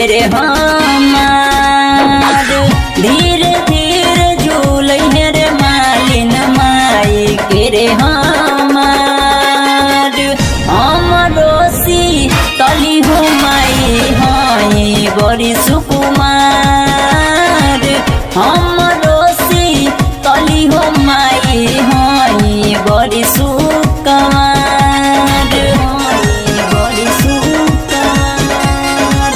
रे हमार धीरे धीरे झूले रे मालिन माई के रे हमार हमरोसी तली हो माई हई बड़ी सुकुमार हमरोसी तली हो माई हई बड़ी सुकुमार बड़ी सुकुमार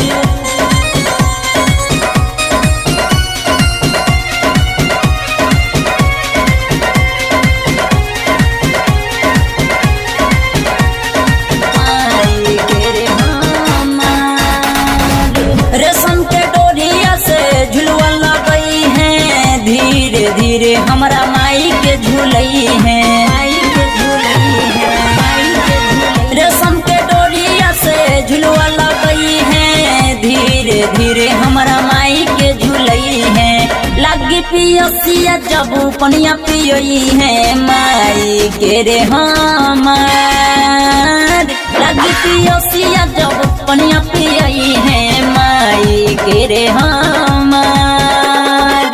रेशम के डोरिया से झुलवा लगई है धीरे धीरे हमरा माई के झूलई है रेशम के डोरिया से झुलवा लगई है धीरे धीरे हमरा माई के झूलई है लगी पियसिया जब पनिया पियई है माई के रे हमार लगी पियसिया जब पनिया पियई है माई के रे हमार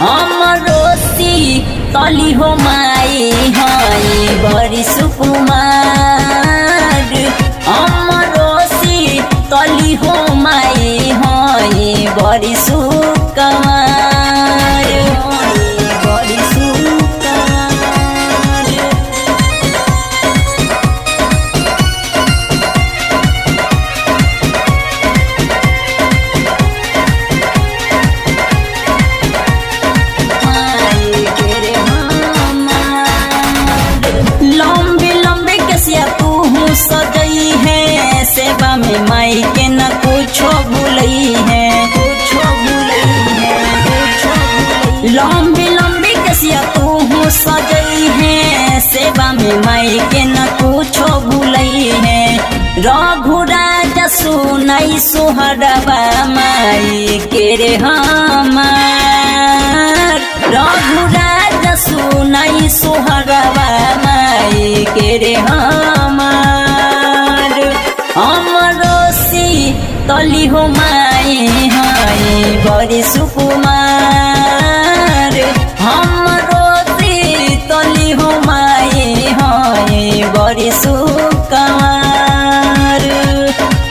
हमरोसी तली हो माई हई बड़ी सुकुमार हमरोसी तली हो माई हई बड़ी सुकुमार बड़ी सुकुमार लंबी लंबी कसिया तू सजई है सेवा में माई के न कुछो भूलई है लंबी लंबी कसिया तू सजई है सेवा में माई के न कुछो भूलई है रघुराजा सुनाई सोहरबा माई के रे हमार रघुराजा सुनाई सोहरबा माई के रे हमार हमरोसी तली हो माई हई बड़ी सुकुमार।